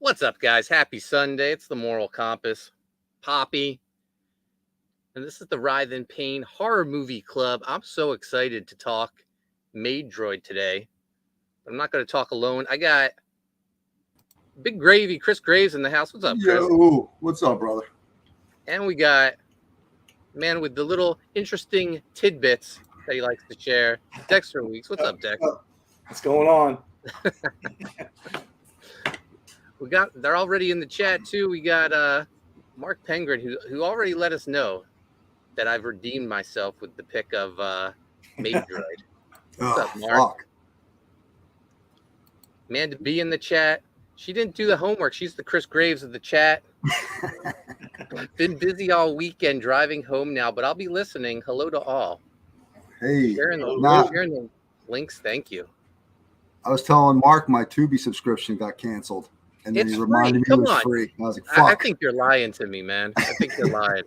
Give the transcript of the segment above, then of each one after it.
What's up, guys? Happy Sunday. It's the Moral Compass, Poppy, and this is the Writhe Payne Horror Movie Club. I'm so excited to talk Maid Droid today. I'm not going to talk alone. I got Big Gravy, Chris Graves in the house. What's up, Chris? Yo, what's up, brother? And we got man with the little interesting tidbits that he likes to share, Dexter Weeks. What's up, Dex? What's going on? They're already in the chat too. We got Mark Penguin who already let us know that I've redeemed myself with the pick of Maid Droid. What's up, Mark? Fuck. Amanda B in the chat. She didn't do the homework. She's the Chris Graves of the chat. Been busy all weekend driving home now, but I'll be listening. Hello to all. Hey, sharing the links. Thank you. I was telling Mark my Tubi subscription got canceled, and then he reminded me it was free. I was like, fuck. I think you're lying to me, man. I think you're lying.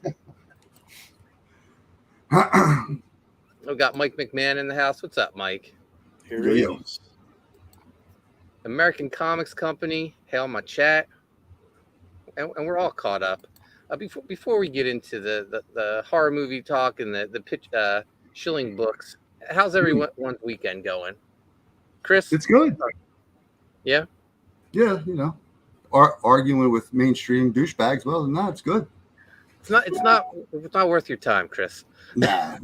We got Mike McMahon in the house. What's up, Mike? Here he is. American Comics Company. Hail my chat. And we're all caught up. Before we get into the horror movie talk and the pitch shilling books, how's everyone's weekend going? Chris? It's good. Yeah? Yeah, you know, arguing with mainstream douchebags. Well, than that, it's good. It's not worth your time, Chris. Nah.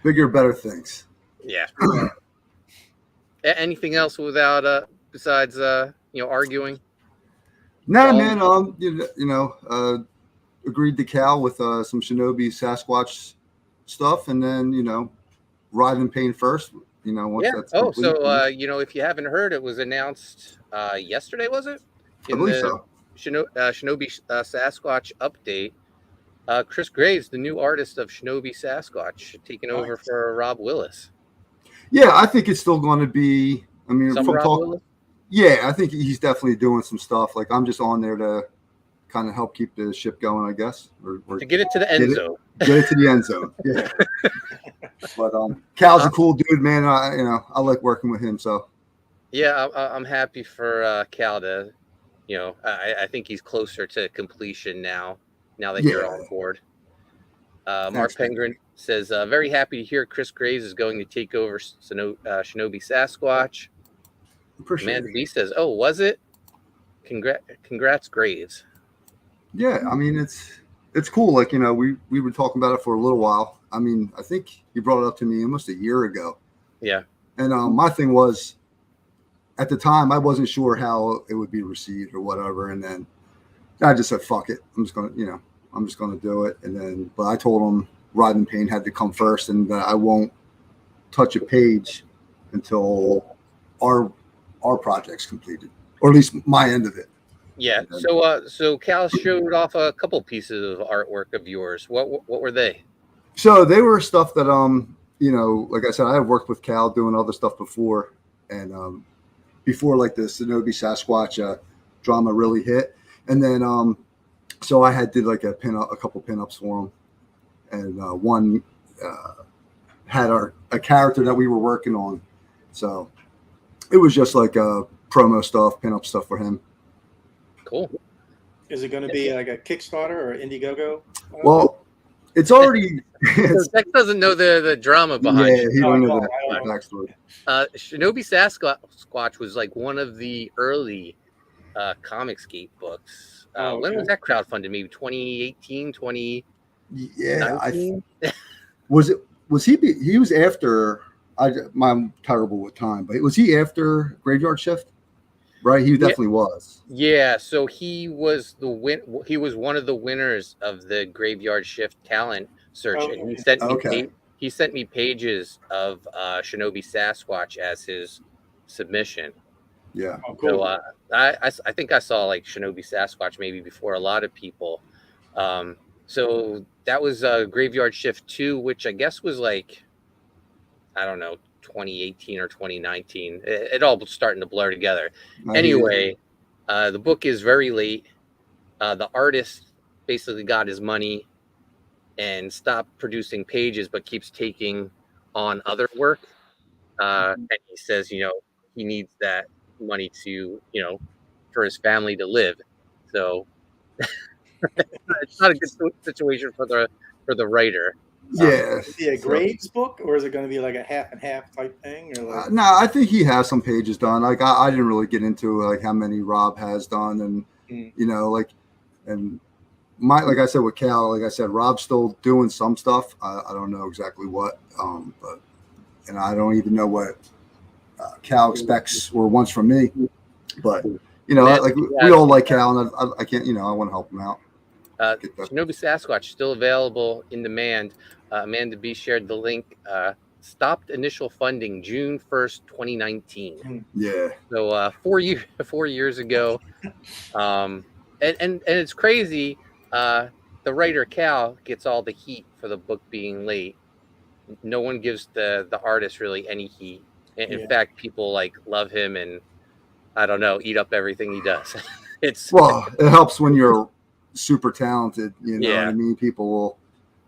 Bigger, better things. Yeah. Anything else without besides arguing? Nah, man. Agreed to Cal with some Shinobi Sasquatch stuff, and then Writhe Payne first. Once that's complete. If you haven't heard, it was announced yesterday, was it? I believe so. Shinobi Sasquatch update. Chris Graves, the new artist of Shinobi Sasquatch, taking over for Rob Willis. Yeah, I think it's still going to be. I mean, from talk. Yeah, I think he's definitely doing some stuff. Like, I'm just on there to kind of help keep the ship going, I guess, or to get it to the end zone. Get it to the end zone. Yeah. But Cal's a cool dude, man. I like working with him. So. Yeah, I'm happy for Cal to. I think he's closer to completion now that you're on board. Mark Penguin says, very happy to hear Chris Graves is going to take over Shinobi Sasquatch. Amanda B says, oh, was it? Congrats, Graves. Yeah, I mean, it's cool. Like, we were talking about it for a little while. I mean, I think he brought it up to me almost a year ago. Yeah. And my thing was, at the time, I wasn't sure how it would be received or whatever. And then I just said, fuck it. I'm just going to do it. And then, but I told him Writhe Payne had to come first, and that I won't touch a page until our project's completed, or at least my end of it. Yeah. So Cal showed off a couple pieces of artwork of yours. What were they? So they were stuff that like I said, I have worked with Cal doing other stuff before, and before like the Shinobi Sasquatch drama really hit, and then so I did like a couple pinups for him, and one had a character that we were working on, so it was just like promo stuff, pinup stuff for him. Cool. Is it going to be like a Kickstarter or Indiegogo? Well, it's already. Dex doesn't know the drama behind it. Yeah, he don't know the backstory. Shinobi Sasquatch was like one of the early Comicsgate books. When was that crowdfunded? Maybe 2018, 2019? Yeah, was he was after. I'm terrible with time, but was he after Graveyard Shift? Right, he definitely was. Yeah, so he was He was one of the winners of the Graveyard Shift talent search, and he sent me pages of Shinobi Sasquatch as his submission. Yeah. Oh, cool. So I think I saw like Shinobi Sasquatch maybe before a lot of people. So that was Graveyard Shift 2, which I guess was like, I don't know, 2018 or 2019. It all was starting to blur together. Anyway, the book is very late. The artist basically got his money and stopped producing pages, but keeps taking on other work. And he says, he needs that money to, for his family to live. So it's not a good situation for the writer. Yeah. Is it a Graves book, or is it going to be like a half and half type thing? Or like... No, I think he has some pages done. Like I didn't really get into like how many Rob has done, and like, and like I said with Cal, like I said, Rob's still doing some stuff. I don't know exactly what, but and I don't even know what Cal expects or wants from me. But like we all like Cal, and I can't, I want to help him out. Shinobi Sasquatch still available in demand. Amanda B shared the link. Stopped initial funding June 1st, 2019. Yeah. So 4 years ago. And it's crazy. The writer Cal gets all the heat for the book being late. No one gives the artist really any heat. In fact, people like love him and I don't know, eat up everything he does. It helps when you're super talented, what I mean? People will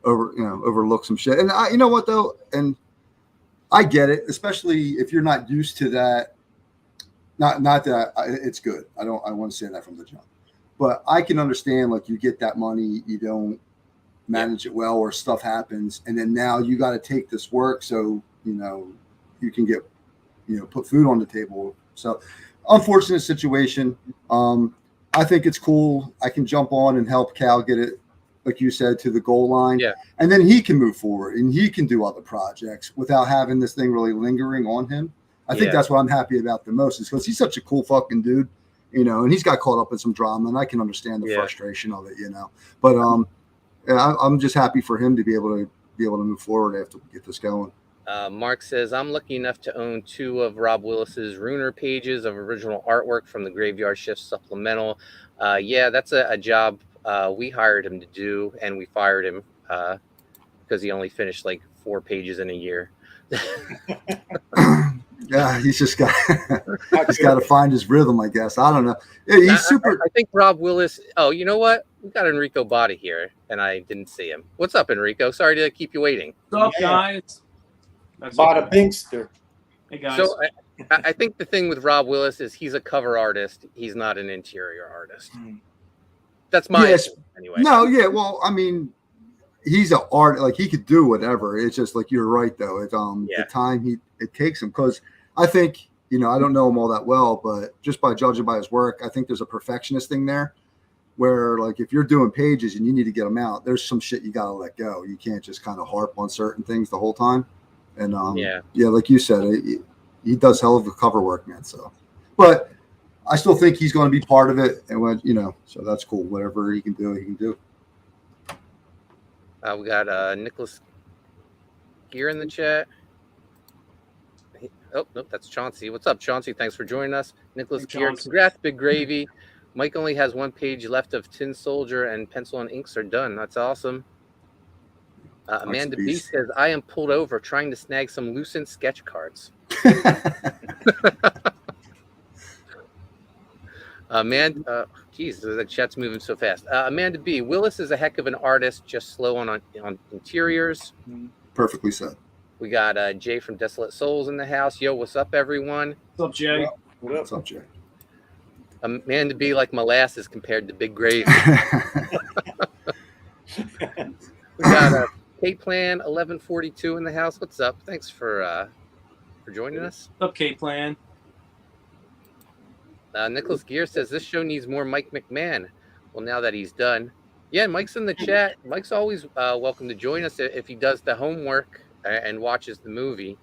overlook some shit. And you know what though? And I get it, especially if you're not used to that. Not that it's good. I want to say that from the jump, but I can understand, like, you get that money, you don't manage it well, or stuff happens, and then now you got to take this work so you can get put food on the table. So unfortunate situation. I think it's cool. I can jump on and help Cal get it, like you said, to the goal line. Yeah. And then he can move forward and he can do other projects without having this thing really lingering on him. I think that's what I'm happy about the most, is because he's such a cool fucking dude, and he's got caught up in some drama, and I can understand the frustration of it, But I'm just happy for him to be able to move forward after we get this going. Mark says, I'm lucky enough to own 2 of Rob Willis's Runer pages of original artwork from the Graveyard Shift supplemental. That's a job we hired him to do, and we fired him because he only finished like 4 pages in a year. Yeah, he's just got to find his rhythm, I guess. I don't know. Yeah, he's super. I think Rob Willis. Oh, you know what? We got Enrico Botta here, and I didn't see him. What's up, Enrico? Sorry to keep you waiting. What's up, guys? Botta Pinkster. Hey, guys. So I think the thing with Rob Willis is he's a cover artist. He's not an interior artist. That's my opinion, anyway. No, yeah. Well, I mean, he's an art, like he could do whatever. It's just like, you're right though. It's the time it takes him, because I think, I don't know him all that well, but just by judging by his work, I think there's a perfectionist thing there where, like, if you're doing pages and you need to get them out, there's some shit you got to let go. You can't just kind of harp on certain things the whole time. And like you said, he does hell of a cover work, man. So, but I still think he's going to be part of it. And when, so that's cool. Whatever he can do, he can do. We got Nicholas here in the chat. Oh, nope, that's Chauncey. What's up, Chauncey? Thanks for joining us. Nicholas Gear. Congrats, Big Gravy. Mike only has 1 page left of Tin Soldier, and pencil and inks are done. That's awesome. Amanda B says, I am pulled over trying to snag some Lucent sketch cards. Geez, the chat's moving so fast. Amanda B, Willis is a heck of an artist, just slow on interiors. Perfectly said. We got Jay from Desolate Souls in the house. Yo, what's up, everyone? What's up, Jay? What's up, Jay? Amanda B like molasses compared to Big Gravy. We got K-Plan 1142 in the house. What's up? Thanks for joining us. What's up, K-Plan? Nicholas Gear says this show needs more Mike McMahon. Well, now that he's done. Yeah, Mike's in the chat. Mike's always welcome to join us if he does the homework and watches the movie.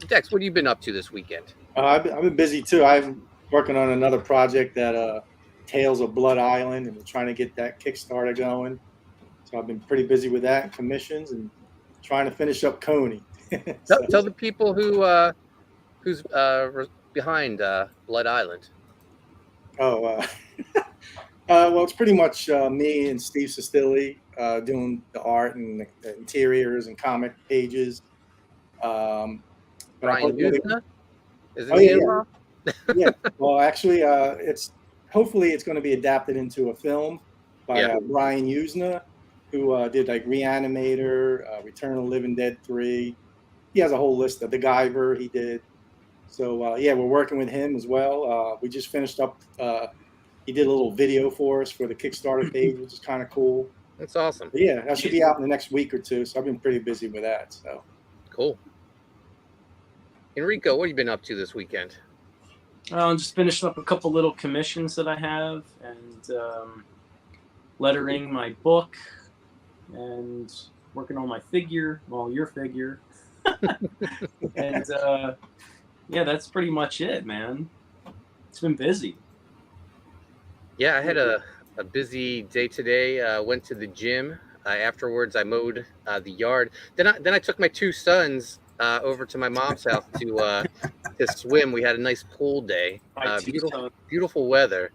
Dex, what have you been up to this weekend? I've been busy too. I'm working on another project that Tales of Blood Island, and we're trying to get that Kickstarter going. So I've been pretty busy with that, commissions, and trying to finish up Koni. Tell the people who's behind Blood Island. Well, it's pretty much me and Steve Sestilli doing the art and the interiors and comic pages. Brian Usna? Is it involved? Yeah. Well, actually, hopefully it's going to be adapted into a film by Brian Usna, who did like Reanimator, Return of the Living Dead 3. He has a whole list of The Guyver he did. So yeah, we're working with him as well. We just finished up. He did a little video for us for the Kickstarter page, which is kind of cool. That's awesome. But yeah, that should be out in the next week or two. So I've been pretty busy with that. So Cool. Enrico, what have you been up to this weekend? I'm just finishing up a couple little commissions that I have, and lettering my book, and working on my figure, well, your figure. And yeah, that's pretty much it, man. It's been busy. Yeah, I had a busy day today. Went to the gym. Afterwards, I mowed the yard. Then I took my two sons over to my mom's house to swim. We had a nice pool day. Beautiful weather.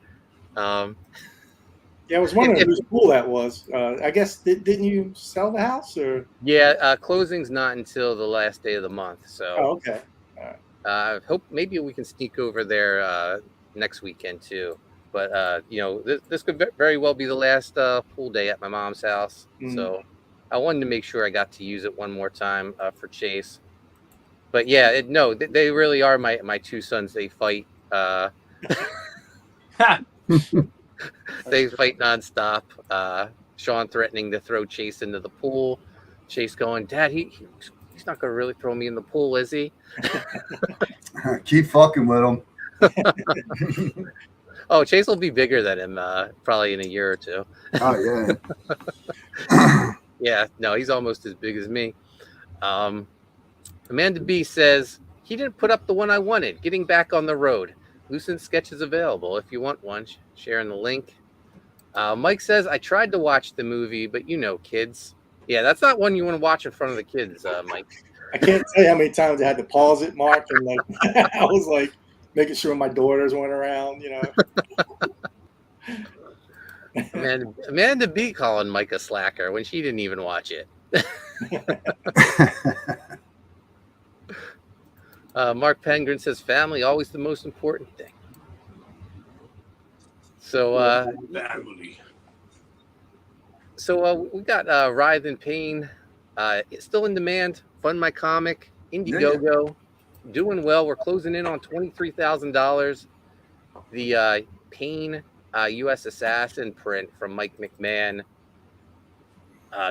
yeah, I was wondering whose pool that was. I guess didn't you sell the house or? Yeah, closing's not until the last day of the month. So Oh, okay. hope maybe we can sneak over there next weekend too. But this could very well be the last pool day at my mom's house. So I wanted to make sure I got to use it one more time for Chase. But yeah, they really are my two sons. They fight. They fight nonstop. Sean threatening to throw Chase into the pool. Chase going, Dad, he's not going to really throw me in the pool, is he? Keep fucking with him. Oh, Chase will be bigger than him probably in a year or two. Oh, yeah. Yeah, no, he's almost as big as me. Amanda B says, he didn't put up the one I wanted. Getting back on the road. Lucent sketches available if you want one. Sharing the link. Mike says, I tried to watch the movie, but kids. Yeah, that's not one you want to watch in front of the kids, Mike. I can't tell you how many times I had to pause it, Mark, and I was like making sure my daughters weren't around, Amanda B calling Mike a slacker when she didn't even watch it. Mark Pengren says, family always the most important thing. So family. So we got Writhe Payne. It's still in demand. Fund My Comic. Indiegogo. Doing well. We're closing in on $23,000. The Payne U.S. Assassin print from Mike McMahon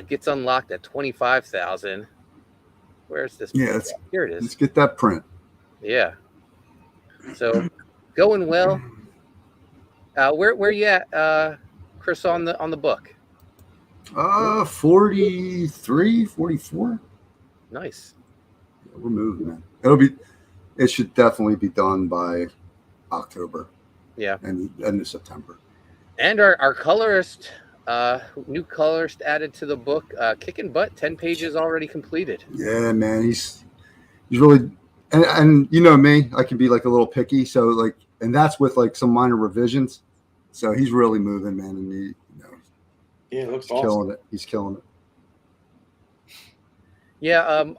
gets unlocked at $25,000. Where's this? Yeah, here it is. Let's get that print. Yeah. So going well. Where you at, Chris, on the book? 43, 44. Nice. Yeah, we're moving, man. It should definitely be done by October. Yeah. And end of September. And our colorist, new colorist added to the book, kicking butt. 10 pages already completed. Yeah, man. He's really, and you know me, I can be like a little picky. So and that's with some minor revisions. So he's really moving, man. And yeah, it looks he's awesome. killing it. He's killing it. Yeah.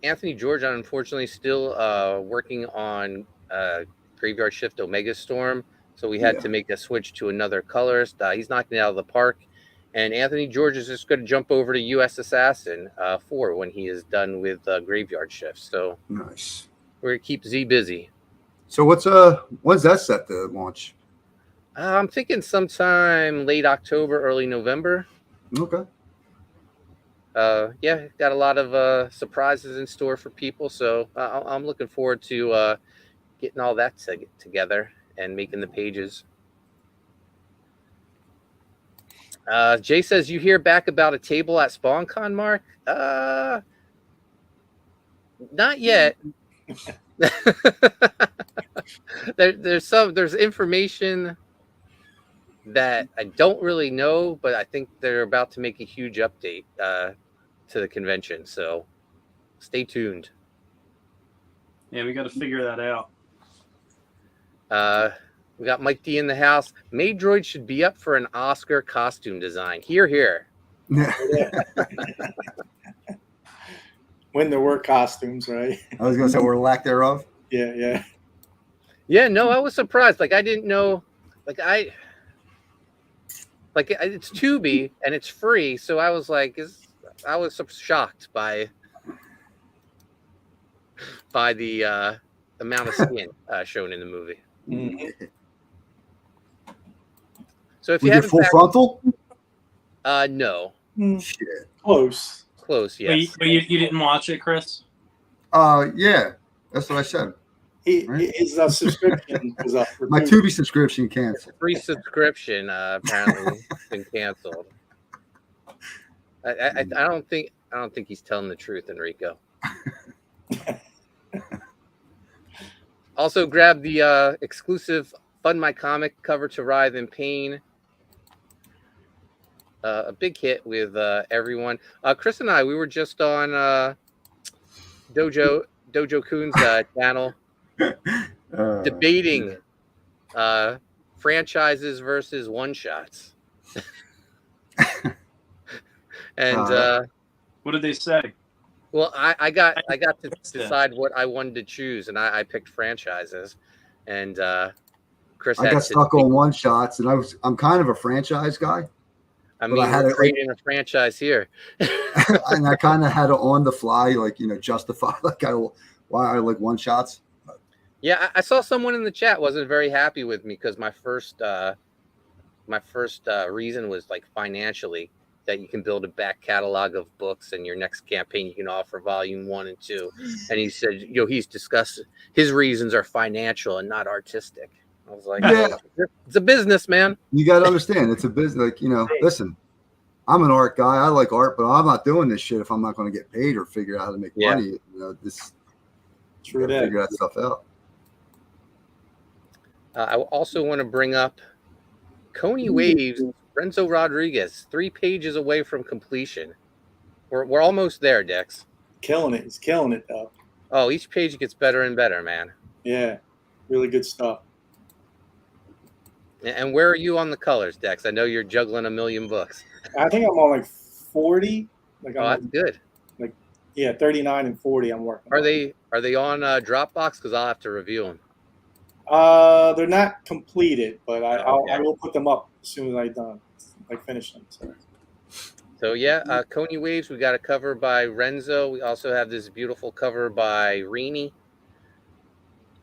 Anthony George, unfortunately, still working on Graveyard Shift Omega Storm. So we had to make a switch to another colorist. He's knocking it out of the park. And Anthony George is just going to jump over to U.S. Assassin 4 when he is done with Graveyard Shift. So nice. We're going to keep Z busy. So when's that set to launch? I'm thinking sometime late October, early November. Okay. Yeah, got a lot of surprises in store for people. So I'm looking forward to getting all that together and making the pages. Jay says, you hear back about a table at SpawnCon, Mark? Not yet. There's information that I don't really know, but I think they're about to make a huge update to the convention. So stay tuned. Yeah, we got to figure that out. We got Mike D in the house. Maid Droid should be up for an Oscar costume design. Here. When there were costumes, right? I was going to say, or lack thereof. Yeah. Yeah, no, I was surprised. I didn't know. It's Tubi and it's free, so I was I was shocked by the amount of skin shown in the movie. Mhm. So if We you get haven't full frontal. no, Shit. Close. close, But, yes. you didn't watch it, Chris? Yeah, that's what I said. Right. His subscription was up for My Tubi. Tubi subscription canceled. Free subscription apparently been canceled. I don't think he's telling the truth, Enrico. Also, grab the exclusive Fund My Comic cover to Writhe Payne. A big hit with everyone. Chris and I, we were just on Dojo Kun's channel debating franchises versus one shots. And What did they say? well, I got to decide what I wanted to choose, and I picked franchises. And Chris, I got stuck on one shots, and I'm kind of a franchise guy. I mean, we're creating a franchise here, and I kind of had it on the fly, like justify why I like one shots. Yeah, I saw someone in the chat wasn't very happy with me because my first reason was like financially, that you can build a back catalog of books, and your next campaign you can offer volume 1 and 2. And he said, he's discussed his reasons are financial and not artistic. I was like, yeah, it's a business, man. You got to understand, it's a business. Like, listen, I'm an art guy. I like art, but I'm not doing this shit if I'm not going to get paid or figure out how to make money. Figure that stuff out. I also want to bring up Koni Waves, Renzo Rodriguez, 3 pages away from completion. We're almost there, Dex. Killing it. He's killing it, though. Oh, each page gets better and better, man. Yeah, really good stuff. And where are you on the colors, Dex? I know you're juggling a million books. I think I'm on like 40. That's good. 39 and 40. I'm working. Are they on Dropbox? Because I'll have to review them. They're not completed, but I will put them up as soon as I finish them. So yeah, Koni Waves. We got a cover by Renzo. We also have this beautiful cover by Rini,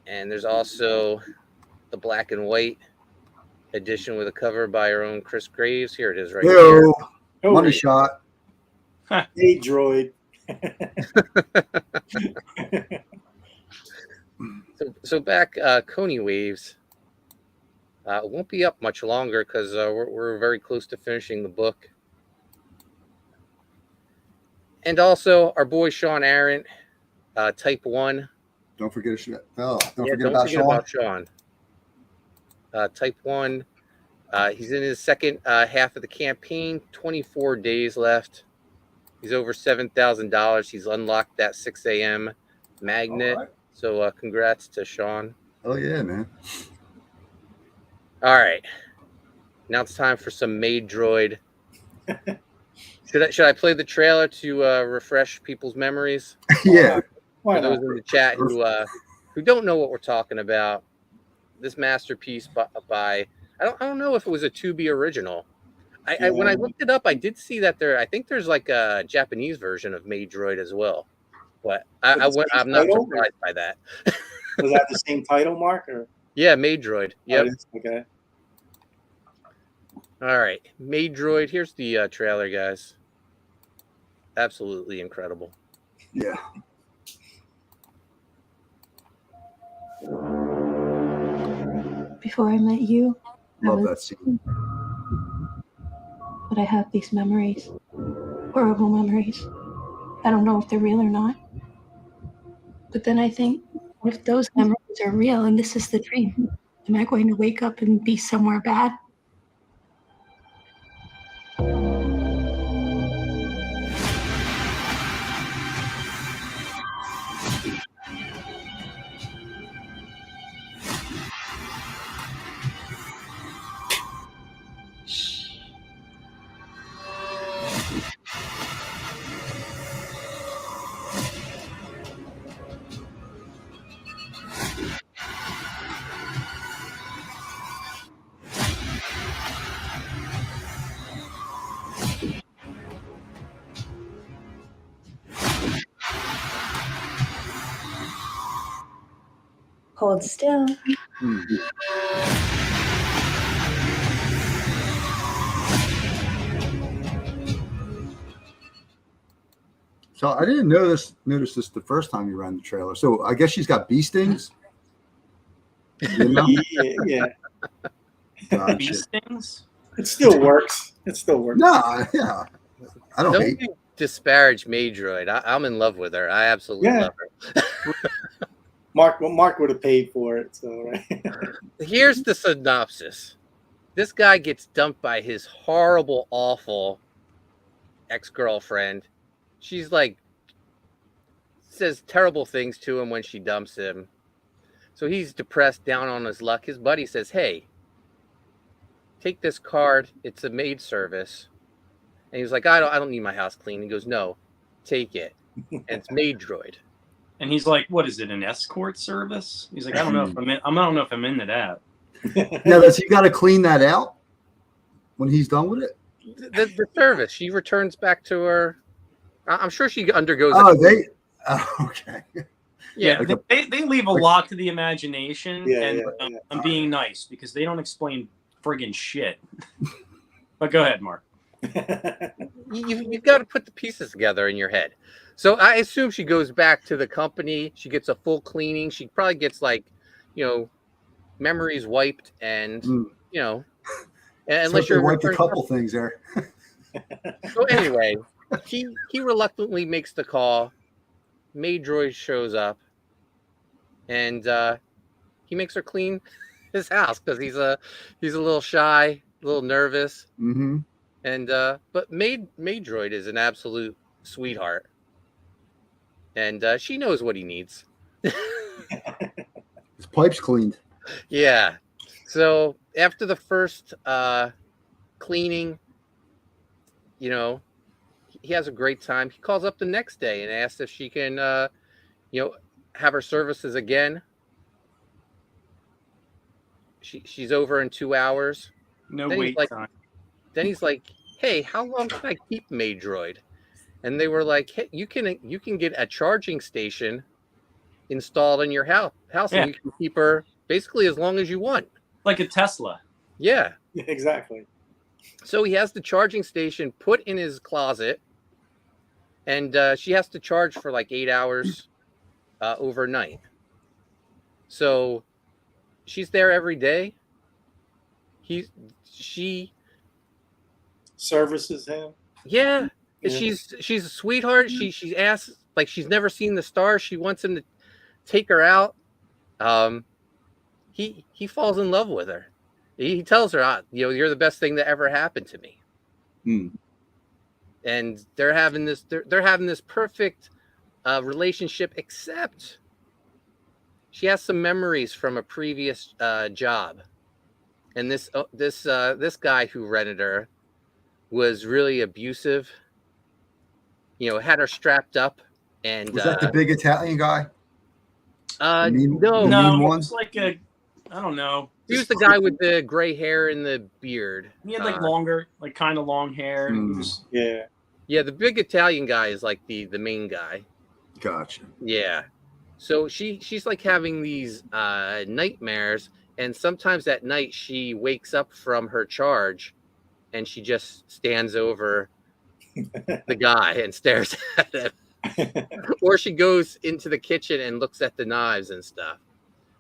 and there's also the black and white edition with a cover by our own Chris Graves. Here it is, right here. Money shot. Maid Droid. So back, Koni Waves. It won't be up much longer because we're very close to finishing the book. And also our boy Sean Arendt, Type 1. Don't forget about Sean. Type 1. He's in his second half of the campaign. 24 days left. He's over $7,000. He's unlocked that 6 a.m. magnet. Right. So congrats to Sean. Oh yeah, man. All right. Now it's time for some Maid Droid. Should I play the trailer to refresh people's memories? Yeah. For those in the chat who don't know what we're talking about, this masterpiece by I don't know if it was a Tubi original. When I looked it up, I did see that I think there's like a Japanese version of Maid Droid as well. But I'm not surprised by that. Was that the same title, Mark? Or? Yeah, Maid Droid. Yep. Okay. All right, Maid Droid. Here's the trailer, guys. Absolutely incredible. Yeah. Before I met you, love that scene. But I have these memories, horrible memories. I don't know if they're real or not. But then I think, what if those memories are real and this is the dream? Am I going to wake up and be somewhere bad? Hold still. So I didn't notice this the first time you ran the trailer. So I guess she's got bee stings. You know? Yeah. Bee Gotcha. stings? It still works. No, yeah. I don't hate. Don't disparage Maid Droid. I'm in love with her. I absolutely love her. Mark would have paid for it. So right. Here's the synopsis. This guy gets dumped by his horrible, awful ex-girlfriend. She's like, says terrible things to him when she dumps him. So he's depressed, down on his luck. His buddy says, hey, take this card. It's a maid service. And he's like, I don't need my house clean. He goes, no, take it. And it's Maid Droid. And he's like, what is it, an escort service? He's like, I don't know if I'm into that. Now, does he got to clean that out when he's done with it? The service. She returns back to her. I'm sure she undergoes. Okay. Yeah, Like they leave a lot to the imagination, Yeah, I'm being nice because they don't explain friggin' shit. But go ahead, Mark. You've got to put the pieces together in your head. So I assume she goes back to the company. She gets a full cleaning. She probably gets memories wiped, and unless so you're wiped a couple things there. So anyway, he reluctantly makes the call. Maid Droid shows up, and he makes her clean his house because he's a little shy, a little nervous. Mm-hmm. And but Maid Droid is an absolute sweetheart, and she knows what he needs. His pipe's cleaned. Yeah. So after the first cleaning, he has a great time. He calls up the next day and asks if she can, have her services again. She's over in 2 hours. No Then wait time. Then he's like, "Hey, how long can I keep Maid Droid?" And they were like, "Hey, you can get a charging station installed in your house, and you can keep her basically as long as you want, like a Tesla." Yeah, exactly. So he has the charging station put in his closet, and she has to charge for like 8 hours overnight. So she's there every day. She services him. Yeah. She's a sweetheart. She asks, like, she's never seen the stars. She wants him to take her out. He falls in love with her. He tells her, you're the best thing that ever happened to me. And they're having this perfect relationship, except she has some memories from a previous job, and this guy who rented her was really abusive. Had her strapped up, and was that the big Italian guy? No, it's like I don't know. He was the guy with the gray hair and the beard. He had kind of long hair. Yeah. The big Italian guy is like the main guy. Gotcha. Yeah. So she's like having these nightmares, and sometimes at night she wakes up from her charge, and she just stands over the guy and stares at him. Or she goes into the kitchen and looks at the knives and stuff.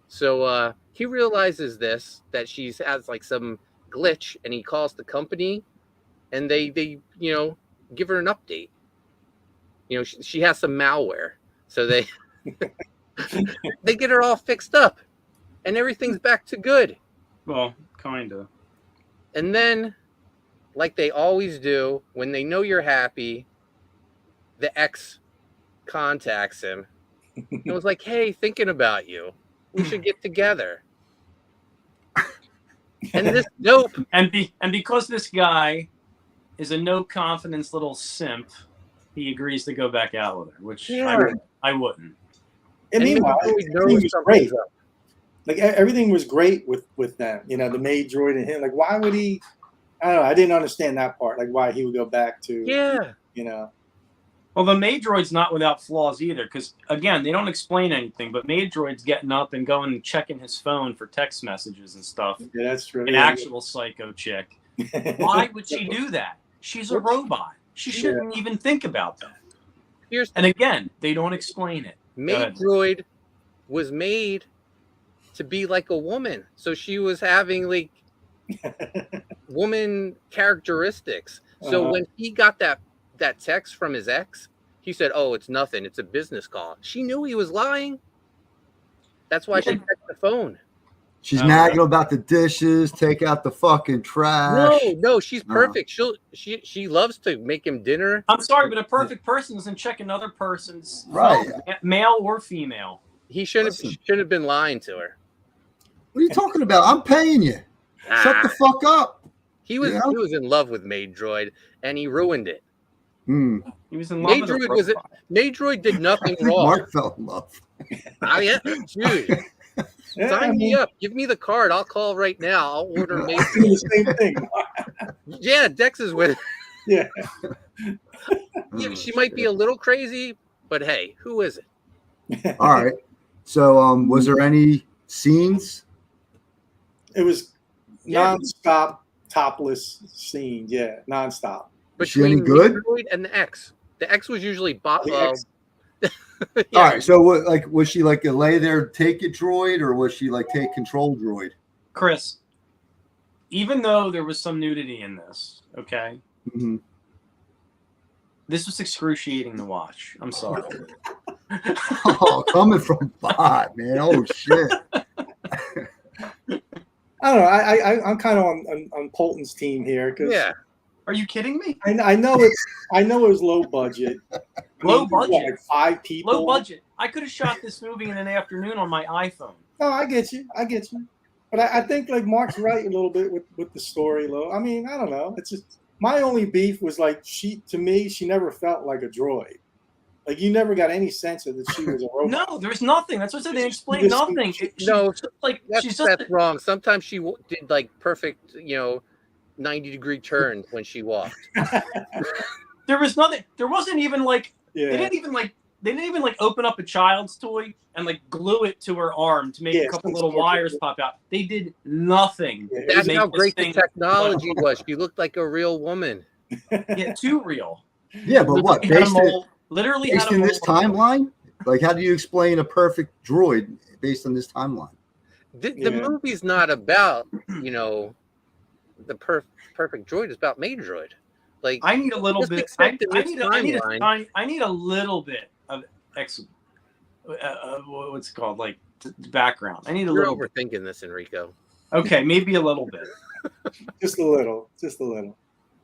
So he realizes that she has like some glitch, and he calls the company, and they give her an update. She has some malware, so they they get her all fixed up, and everything's back to good. Well, kind of. And then, like they always do, when they know you're happy, the ex contacts him and was like, "Hey, thinking about you. We should get together." And this dope. And because this guy is a no confidence little simp, he agrees to go back out with her, which I wouldn't. And meanwhile, everything was great. Like everything was great with them. The Maid Droid and him. Like, why would he? I don't know. I didn't understand that part. Like, why he would go back to. Well, the Maid Droid's not without flaws either, because again, they don't explain anything. But Maid Droid's getting up and going and checking his phone for text messages and stuff. Yeah, that's true. An actual psycho chick. Why would she do that? She's a robot. She shouldn't even think about that. And again, they don't explain it. Maid Droid was made to be like a woman, so she was having like woman characteristics. So when he got that text from his ex, he said, "Oh, it's nothing. It's a business call." She knew he was lying. That's why she checked the phone. She's nagging about the dishes, take out the fucking trash. No, she's perfect. She loves to make him dinner. I'm sorry, but a perfect person doesn't check another person's right, phone, male or female. He shouldn't have been lying to her. What are you talking about? I'm paying you. Shut the fuck up. He was in love with Maid Droid, and he ruined it. He was in love with her. Maid Droid did nothing wrong. Mark fell in love. Oh yeah, dude. Sign me up. Give me the card. I'll call right now. I'll order Maid Droid. The same thing. Yeah, Dex is with. Yeah. Yeah, she might be a little crazy, but hey, who is it? All right. So, was there any scenes? It was nonstop topless scenes. Yeah, nonstop. Was she any good? Maid Droid and the X. The X was usually All right. So, was she like a lay there, take it droid, or was she like take control droid? Chris, even though there was some nudity in this, okay, this was excruciating to watch. I'm sorry. Oh, coming from Bot, man. Oh shit. I don't know. I'm kind of on Poulton's team here. Yeah. Are you kidding me? I know it was low budget. Low budget. Like 5 people. Low budget. I could have shot this movie in an afternoon on my iPhone. Oh, I get you. But I think like Mark's right a little bit with the story, though. I mean, I don't know. It's just my only beef was like she never felt like a droid. Like you never got any sense of that she was a robot. No, there's nothing. That's what I said. They explained nothing. That's wrong. Sometimes she did like perfect, 90-degree turns when she walked. There was nothing. There wasn't even like they didn't even open up a child's toy and like glue it to her arm to make a couple little wires pop out. They did nothing. That's how great the technology was. She looked like a real woman. Yeah, too real. Yeah, but what? Based in this timeline? Like, how do you explain a perfect droid based on this timeline? The movie's not about, the perfect droid. It's about Maid Droid. Like, I need a little bit. I need a little bit of what's it called? Like background. I need a little. You're overthinking this, Enrico. Okay, maybe a little bit. Just a little.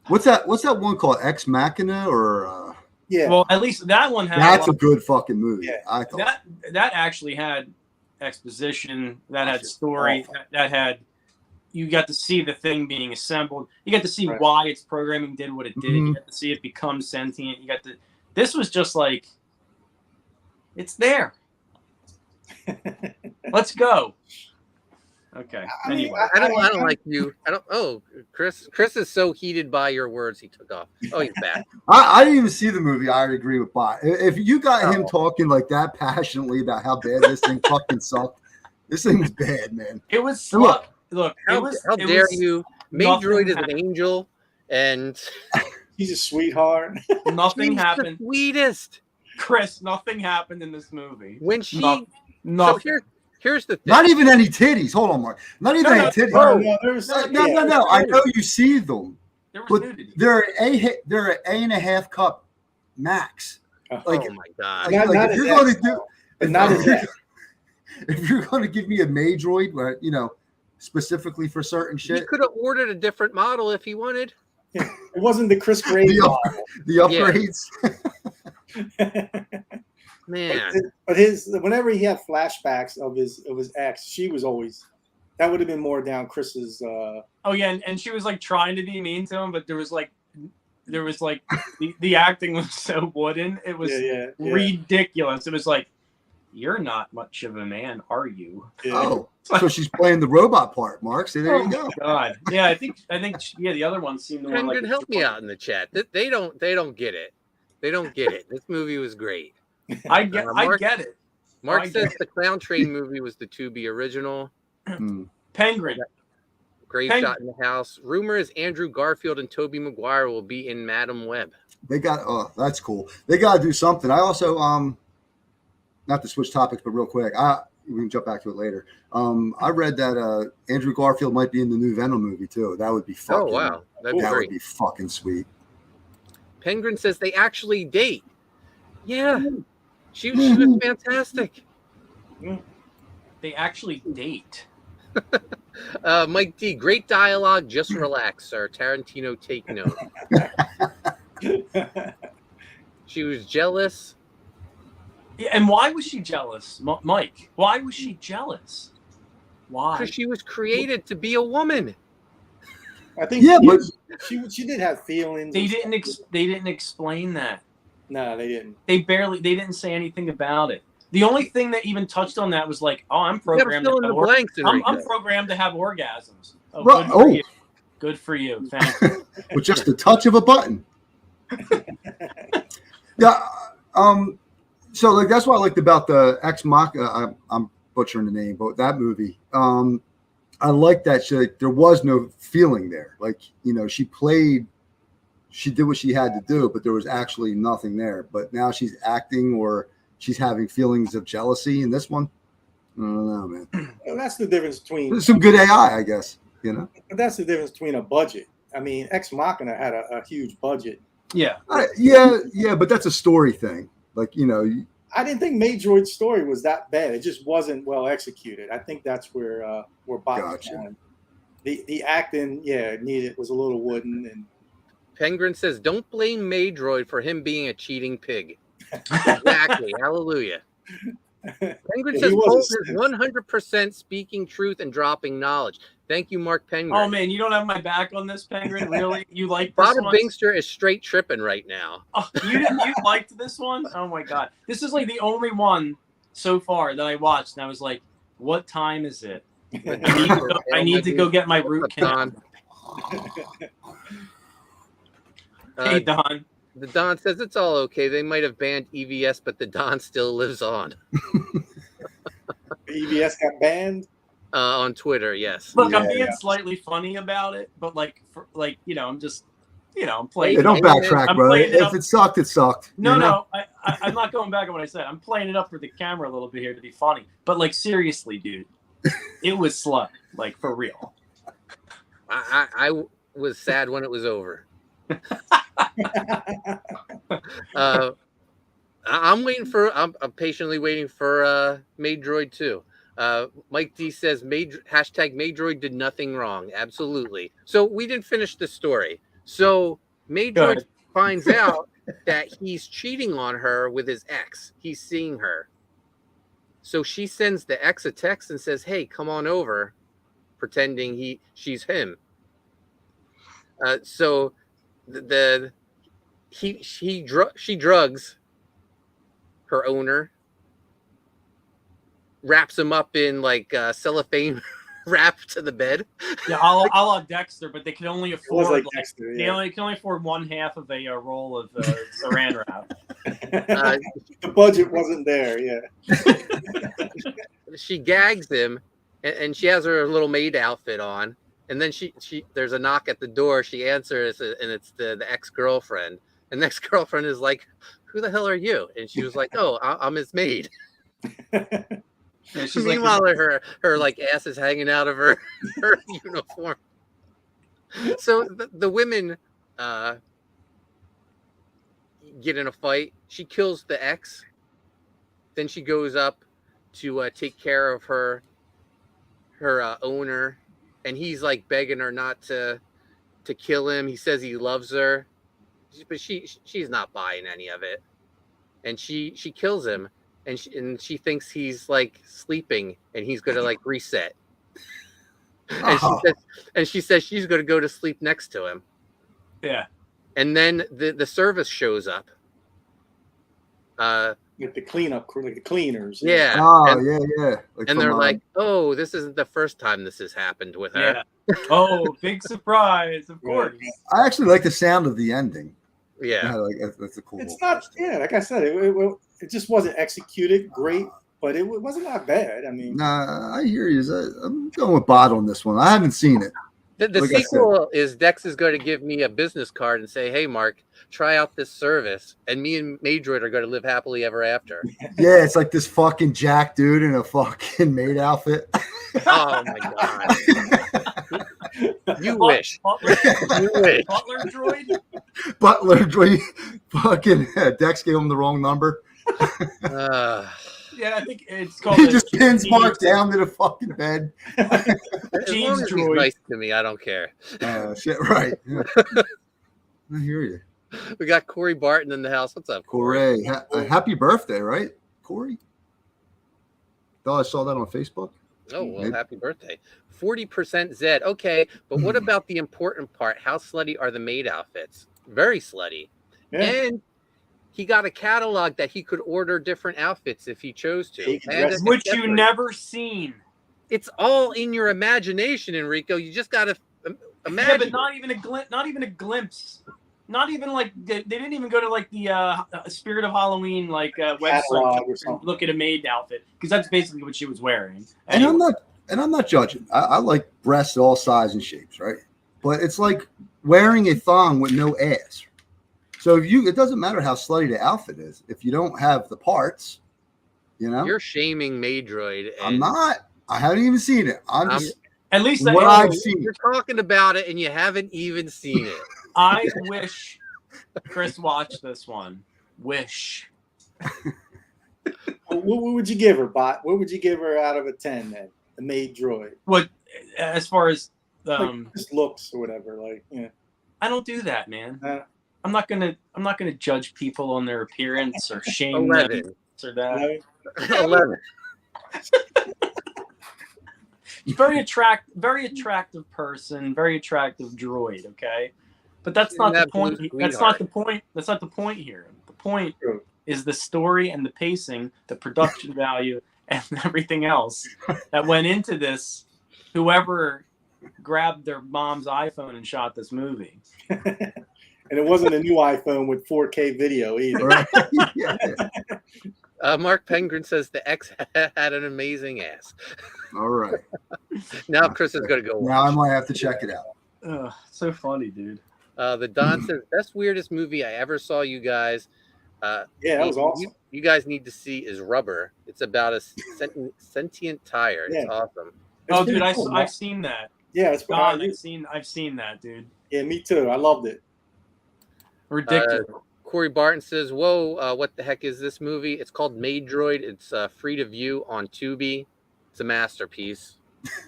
What's that one called? Ex Machina or? Yeah. Well, at least that one had. That's a good fucking movie. Yeah. I thought that actually had exposition. That had story. That had. You got to see the thing being assembled. You got to see why its programming did what it did. You got to see it become sentient. This was just like, it's there. Let's go. Okay. Anyway, I don't like you. Chris is so heated by your words. He took off. Oh, he's back. I didn't even see the movie. I already agree with Bot. If you got him talking like that passionately about how bad this thing fucking sucked, this thing was bad, man. It was. Look, how dare you? Maid Droid is an angel, and he's a sweetheart. Nothing happened. The sweetest. Chris, nothing happened in this movie. When she, nothing. So here's the thing. Not even any titties. Hold on, Mark. Not even any titties. No. I know you see them, but they're an A&a-half cup max. Like, oh my god! If you're going to do, if you're going to give me a Maid Droid, where specifically for certain shit. He could have ordered a different model if he wanted. Yeah, it wasn't the Chris Gray model. The upgrades. Man. But whenever he had flashbacks of his ex, she was always, that would have been more down Chris's Oh yeah, and she was like trying to be mean to him, but there was like the acting was so wooden. It was ridiculous. It was like, you're not much of a man, are you? Yeah. Oh, so she's playing the robot part, Mark. See, there you go. God, yeah, I think, the other ones seem to Brendan, help me out in the chat. They don't get it. They don't get it. This movie was great. I get it. Mark I says get the Clown Train movie was the Tubi original. Penguin. Grave Shot in the House. Rumor is Andrew Garfield and Tobey Maguire will be in Madam Web. They got that's cool. They got to do something. I also not to switch topics, but real quick, we can jump back to it later. I read that Andrew Garfield might be in the new Venom movie too. That would be fucking. Oh wow, that'd be great. Would be fucking sweet. Penguin says they actually date. Yeah, she was fantastic. They actually date. Mike D, great dialogue. Just relax, sir. Tarantino, take note. She was jealous. Yeah, and why was she jealous, Mike? Why was she jealous? Why? Because she was created to be a woman. I think. Yeah, but she did have feelings. They didn't explain that. No, they didn't. They didn't say anything about it. The only thing that even touched on that was like, oh, I'm programmed to have I'm programmed to have orgasms. Oh, good for you. Good for you. Thank you. With just the touch of a button. Yeah. So like that's what I liked about the Ex Machina. I'm butchering the name, but that movie. I like that there was no feeling there. Like, you know, she did what she had to do, but there was actually nothing there. But now she's acting or she's having feelings of jealousy in this one. I don't know, man. Well, that's the difference between some good AI, I guess. You know, but that's the difference between a budget. I mean, Ex Machina had a huge budget. Yeah. Yeah, but that's a story thing. Like, you know, I didn't think Maid Droid's story was that bad. It just wasn't well executed. I think that's where Botta's going. The acting, was a little wooden. And Penguin says, "Don't blame Maid Droid for him being a cheating pig." Exactly. Hallelujah. Penguin says, "Poulton is 100% speaking truth and dropping knowledge." Thank you, Mark Penguin. Oh man, you don't have my back on this, Penguin. Really? You like this Botta one? Bingster is straight tripping right now. Oh, you liked this one? Oh my god, this is like the only so far that I watched, and I was like, "What time is it? I need to go get my root canal." Hey, Don. The Don says it's all okay. They might have banned EVS, but the Don still lives on. EVS got banned on Twitter. Yes. Look, I'm being slightly funny about it, but I'm just, I'm playing. Hey, don't backtrack, bro. If it sucked, it sucked. No, I'm not going back on what I said. I'm playing it up for the camera a little bit here to be funny. But like seriously, dude, it was slut, like for real. I was sad when it was over. I'm patiently waiting for Maid Droid too. Mike D says hashtag Maid Droid did nothing wrong. Absolutely. So we didn't finish the story. So Maid Droid finds out that he's cheating on her with his ex. He's seeing her. So she sends the ex a text and says, "Hey, come on over," pretending she's him. So she drugs her owner, wraps him up in like cellophane wrap to the bed. Yeah, a la Dexter, but they can only afford Dexter, they can only afford one half of a roll of saran wrap. The budget wasn't there. Yeah. She gags him, and she has her little maid outfit on. And then she there's a knock at the door. She answers, and it's the ex-girlfriend. And the ex-girlfriend is like, "Who the hell are you?" And she was like, "Oh, I'm his maid." Yeah, meanwhile, her like ass is hanging out of her uniform. So the women get in a fight. She kills the ex. Then she goes up to take care of her owner. And he's like begging her not to kill him. He says he loves her, but she's not buying any of it. And she kills him, and she thinks he's like sleeping, and he's gonna like reset. And she says she's gonna go to sleep next to him. Yeah. And then the service shows up. Like the cleaners. Yeah. Yeah. And they're like, "Oh, this isn't the first time this has happened with her." Yeah. Oh, big surprise! Of course. I actually like the sound of the ending. Yeah. That's a cool. It's not, yeah, like I said, it just wasn't executed great, but it wasn't that bad. I mean, Nah, I hear you. I'm going with Bot on this one. I haven't seen it. The Like I sequel is Dex is going to give me a business card and say, "Hey, Mark, try out this service," and me and Maid Droid are going to live happily ever after. Yeah, it's like this fucking Jack dude in a fucking maid outfit. Oh my god! You wish. Butler, You wish. Butler droid. Butler droid. Fucking Dex gave him the wrong number. Yeah, I think it's called. He just pins Mark down to the fucking bed. As long as he's nice to me, I don't care. Shit, right. Yeah. I hear you. We got Corey Barton in the house. What's up, Corey? Happy birthday, right, Corey? Oh, I saw that on Facebook. Oh, well, happy birthday. 40% Zed. Okay, but what about the important part? How slutty are the maid outfits? Very slutty. yeah. And he got a catalog that he could order different outfits if he chose to. Which you never seen. It's all in your imagination, Enrico. You just got to imagine. Yeah, but not even a glimpse. Not even like they didn't even go to like the Spirit of Halloween like website and look at a maid outfit, because that's basically what she was wearing. Anyway. And I'm not judging. I like breasts all sizes and shapes, right? But it's like wearing a thong with no ass. So it doesn't matter how slutty the outfit is. If you don't have the parts, you're shaming Maid Droid. I'm not. I haven't even seen it. I'm just at least what I've seen. You're talking about it and you haven't even seen it. I wish Chris watched this one. Wish. What would you give her, Bot? What would you give her out of a 10 then? The Maid Droid. What, as far as just looks or whatever, like, yeah. I don't do that, man. I'm not gonna judge people on their appearance or shame 11. them or that. 11. Very attractive person, very attractive droid. Okay, but that's not the point. That's not the point. That's not the point here. The point is the story and the pacing, the production value, and everything else that went into this. Whoever grabbed their mom's iPhone and shot this movie. And it wasn't a new iPhone with 4K video either. Right. Yeah. Mark Penguin says the X had an amazing ass. All right. Now Chris is going to go watch. Now I might have to check it out. So funny, dude. The Don says, best weirdest movie I ever saw, you guys. Yeah, that was awesome. You guys need to see is Rubber. It's about a sentient tire. It's awesome. Oh, dude, I've seen that. Yeah, it's Don, I've seen that, dude. Yeah, me too. I loved it. Ridiculous. Corey Barton says, whoa, what the heck is this movie? It's called Maid Droid. It's free to view on Tubi. It's a masterpiece.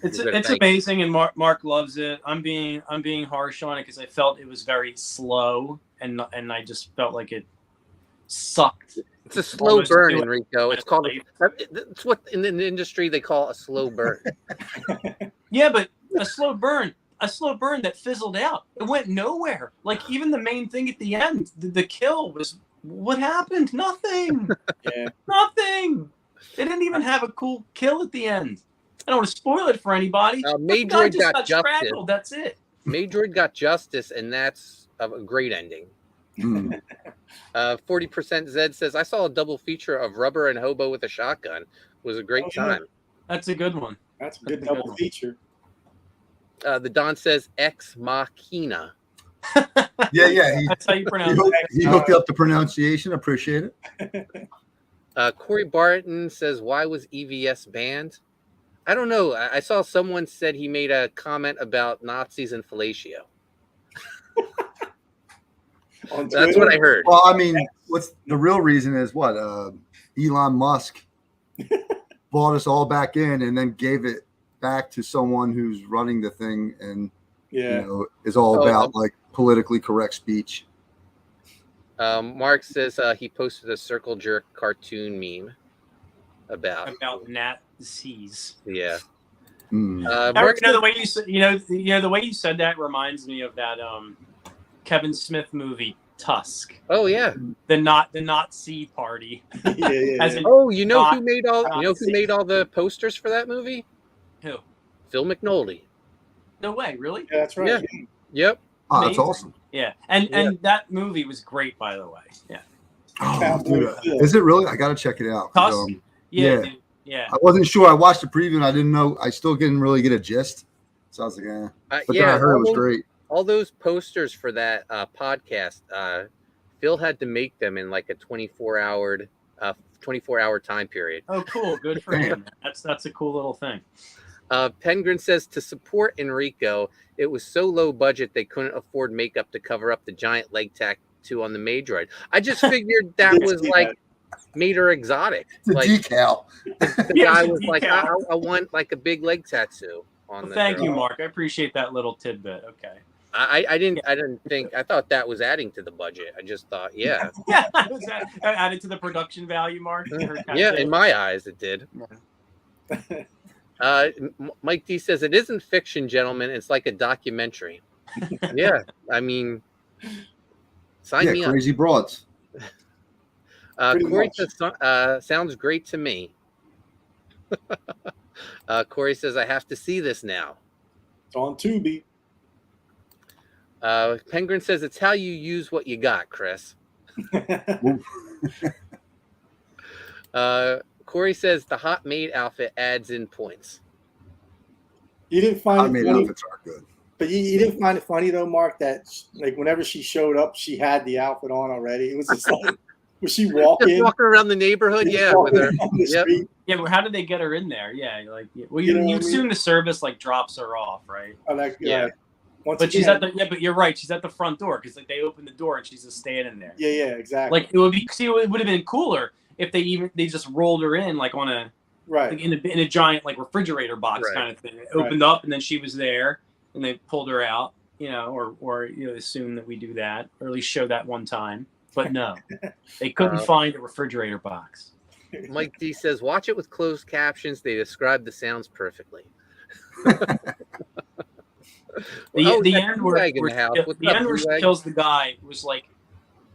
It's amazing, and Mark loves it. I'm being harsh on it because I felt it was very slow, and I just felt like it sucked. It's a slow burn, Enrico. It's called. It's what in the industry they call a slow burn. Yeah, but a slow burn that fizzled out. It went nowhere. Like even the main thing at the end, the kill was what happened? Nothing. Yeah. Nothing. They didn't even have a cool kill at the end. I don't want to spoil it for anybody. Maid Droid got justice. Strangled. That's it. Maid Droid got justice, and that's a great ending. 40% Zed says, I saw a double feature of Rubber and Hobo with a Shotgun. It was a great time. That's a good one. That's a good double feature. The Don says Ex Machina. Yeah. That's how you pronounce it. He hooked up the pronunciation. Appreciate it. Corey Barton says, why was EVS banned? I don't know. I saw someone said he made a comment about Nazis and fellatio. That's what I heard. Well, I mean, what's the real reason is what? Elon Musk bought us all back in and then gave it back to someone who's running the thing and is all about like politically correct speech. Mark says he posted a circle jerk cartoon meme about Nazis. Yeah. Mark, the way you said, the way you said that reminds me of that Kevin Smith movie Tusk. Oh yeah, the Nazi party. Yeah. Oh, you know who made all the posters for that movie? Who? Phil McNulty. No way, really? Yeah, that's right. Yeah. Yep. Oh, that's Amazing. awesome. Yeah, and that movie was great, by the way. Yeah. Oh, dude, is it really? I got to check it out. Tusk? Yeah. Dude, yeah. I wasn't sure. I watched the preview and I didn't know. I still didn't really get a gist. So I was like, But then I heard it was great. All those posters for that podcast, Phil had to make them in like a 24-hour time period. Oh, cool. Good for him. That's a cool little thing. Pengrin says to support Enrico, it was so low budget they couldn't afford makeup to cover up the giant leg tattoo on the Maid Droid. I just figured that was like made her exotic. The like, decal. The guy was like, I want like a big leg tattoo on the Thank girl. you, Mark. I appreciate that little tidbit. Okay. I didn't think. I thought that was adding to the budget. I just thought, yeah, yeah, added to the production value, Mark. Yeah, in my eyes, it did. Mike D says it isn't fiction, gentlemen. It's like a documentary. Yeah, I mean, sign me Crazy broads. Corey says, sounds great to me. Corey says, I have to see this now. It's on Tubi. Penguin says, it's how you use what you got, Chris. Corey says, the hot maid outfit adds in points. You didn't find hot maid outfits are good. But you didn't find it funny, though, Mark, that like whenever she showed up, she had the outfit on already. It was just like, was she walking around the neighborhood? Yeah, with her. Yep. Yeah, but how did they get her in there? Yeah, like, well, you assume the service like drops her off, right? Yeah. But she's at the but you're right. She's at the front door because like they open the door and she's just standing there. Yeah, exactly. Like it would have been cooler if they just rolled her in like on a like in a giant like refrigerator box kind of thing. It opened up and then she was there and they pulled her out, or assume that we do that or at least show that one time. But no, they couldn't find a refrigerator box. Mike D says, watch it with closed captions. They describe the sounds perfectly. The end where she kills the guy was like,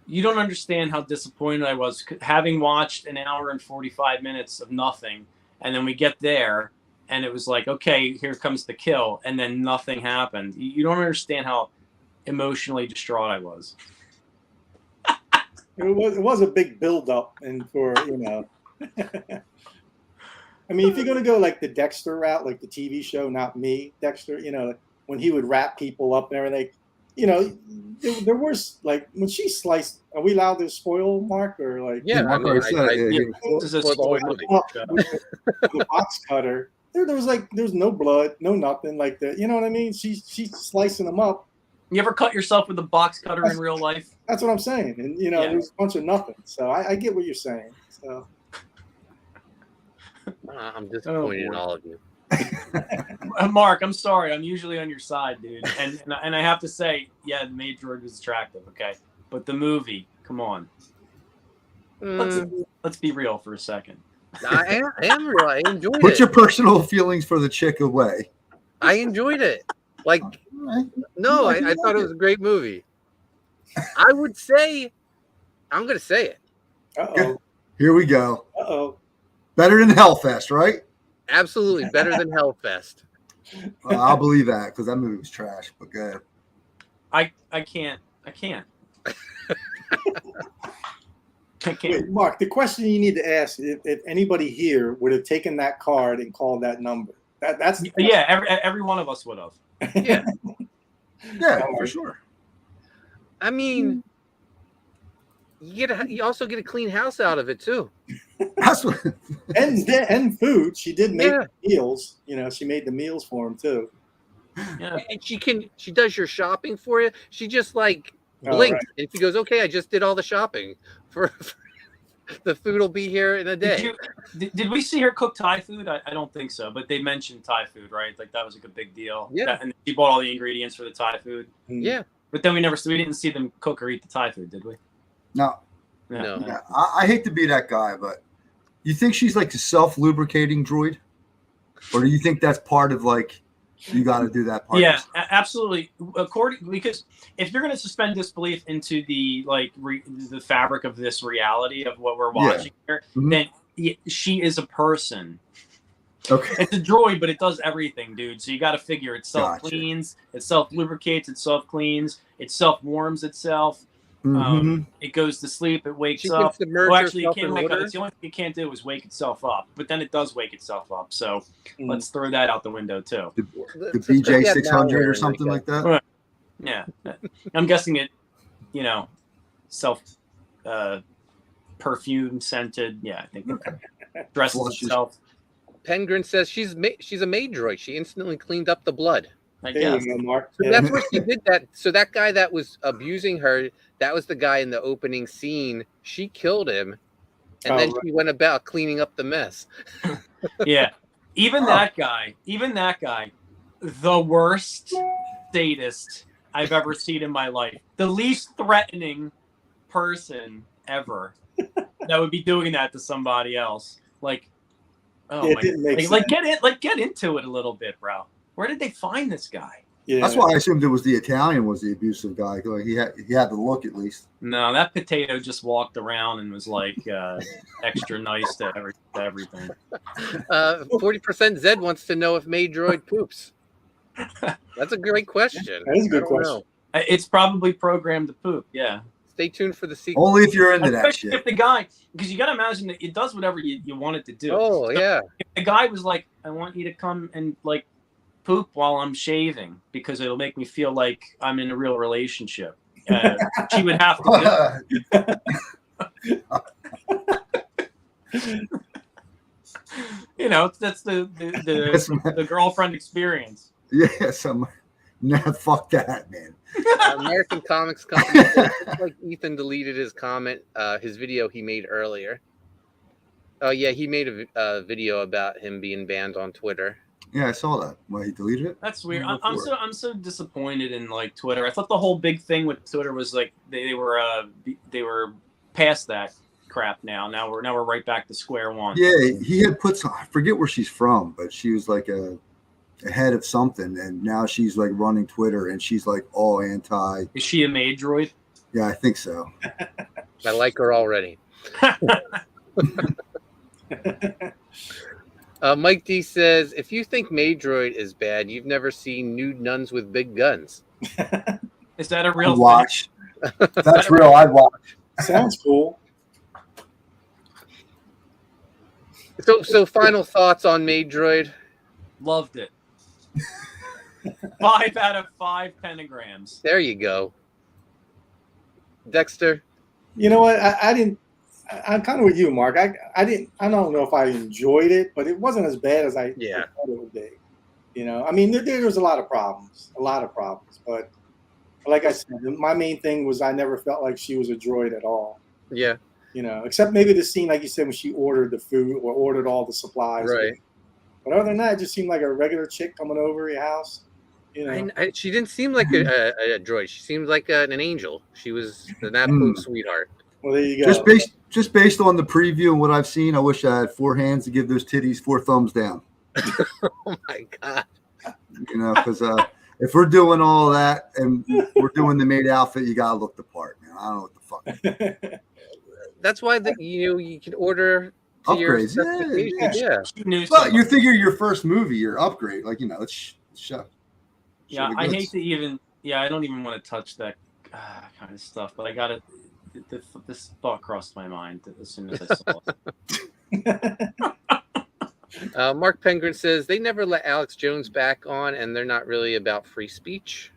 you don't understand how disappointed I was having watched an hour and 45 minutes of nothing. And then we get there and it was like, okay, here comes the kill. And then nothing happened. You don't understand how emotionally distraught I was. It was a big build-up, and for I mean, if you're gonna go like the Dexter route, like the TV show, not me, Dexter, when he would wrap people up and everything, there was like when she sliced. Are we allowed to spoil, Mark, or like? Yeah, This is a spoil. The box cutter. There's no blood, no nothing like that. You know what I mean? She's slicing them up. You ever cut yourself with a box cutter in real life? That's what I'm saying. And, there's a bunch of nothing. So I get what you're saying. So I'm disappointed in all of you. Mark, I'm sorry. I'm usually on your side, dude. And I have to say, yeah, the Maid Droid was attractive, okay? But the movie, come on. Let's be real for a second. I am real. I enjoyed it. Put your personal feelings for the chick away. I enjoyed it. Like, no, I thought it was a great movie. I would say, I'm going to say it. Uh-oh. Here we go. Uh-oh. Better than Hellfest, right? Absolutely. Better than Hellfest. I'll believe that because that movie was trash, but good. I can't. I can't. Wait, Mark, the question you need to ask if anybody here would have taken that card and called that number. That's every one of us would have. Yeah. Yeah, for sure. I mean, you also get a clean house out of it too. That's what. and food. She did make meals. She made the meals for him too. Yeah, and she does your shopping for you. She just like blinks and she goes, "Okay, I just did all the shopping for the food will be here in a day." Did we see her cook Thai food? I don't think so, but they mentioned Thai food, right? Like that was like a big deal. Yeah, and she bought all the ingredients for the Thai food. Yeah, but then we didn't see them cook or eat the Thai food, did we? No. No. Yeah, I hate to be that guy, but you think she's like a self-lubricating droid, or do you think that's part of like you got to do that part? Yeah, absolutely. Because if you're going to suspend disbelief into the the fabric of this reality of what we're watching here, then she is a person. Okay. It's a droid, but it does everything, dude. So you got to figure it Gotcha. self-cleans, it self-lubricates, it self-cleans, it self-warms itself. Mhm. It goes to sleep, it wakes She can up. submerge Well, actually, it herself can't in wake up. water. It's the only thing it can't do is wake itself up. But then it does wake itself up. So Mm. let's throw that out the window, too. The BJ 600 or something like that. Right. Yeah. I'm guessing it, self perfume scented. Yeah, I think it dresses Flushes. itself. Pengrin says she's a maid droid. She instantly cleaned up the blood. I There guess. you go, Mark. So Yeah. that's where she did that. So that guy that was abusing her, that was the guy in the opening scene. She killed him, and then she went about cleaning up the mess. Yeah. Even that guy, the worst sadist I've ever seen in my life. The least threatening person ever that would be doing that to somebody else. Like, oh It my didn't make God. Get into it a little bit, bro. Where did they find this guy? Yeah. That's why I assumed it was the Italian was the abusive guy. Like he had the look at least. No, that potato just walked around and was like extra nice to everything. 40% Zed wants to know if Maid Droid poops. That's a great question. That is a good I don't question. know. It's probably programmed to poop. Yeah. Stay tuned for the sequel. Only if you're into that Especially shit. if the guy, because you got to imagine that it does whatever you want it to do. Oh, So yeah. if the guy was like, I want you to come and like poop while I'm shaving because it'll make me feel like I'm in a real relationship. She would have to do it. That's the girlfriend experience. Yes, fuck that, man. American Comics Company says, looks like Ethan deleted his comment, his video he made earlier. Oh yeah, he made a video about him being banned on Twitter. Yeah, I saw that. Well, he deleted it. That's weird. I'm so disappointed in like Twitter. I thought the whole big thing with Twitter was like they were past that crap now. Now we're right back to square one. Yeah, he had put some. I forget where she's from, but she was like a head of something, and now she's like running Twitter, and she's like all anti. Is she a maid droid? Yeah, I think so. I like her already. Mike D says, if you think Maid Droid is bad, you've never seen nude nuns with big guns. Is that a real I'd watch? If that's real, I'd watch. Sounds cool. So final thoughts on Maid Droid? Loved it. 5 out of 5 pentagrams. There you go. Dexter? You know what? I didn't. I'm kind of with you, Mark. I don't know if I enjoyed it, but it wasn't as bad as I thought it would be. I mean, there was a lot of problems, but like I said, my main thing was I never felt like she was a droid at all. Yeah. Except maybe the scene, like you said, when she ordered the food or ordered all the supplies. Right. But other than that, it just seemed like a regular chick coming over your house. She didn't seem like a droid. She seemed like an angel. She was an absolute sweetheart. Well, there you go. Just based on the preview and what I've seen, I wish I had 4 hands to give those titties 4 thumbs down. Oh my God. Because if we're doing all that and we're doing the maid outfit, you gotta look the part, man. I don't know what the fuck. That's why you can order to upgrades. Yeah. Well, you figure your first movie, your upgrade, like it's show. Yeah, I hate to even. Yeah, I don't even want to touch that kind of stuff, but I got it. This thought crossed my mind as soon as I saw it. Mark Pengrin says they never let Alex Jones back on, and they're not really about free speech.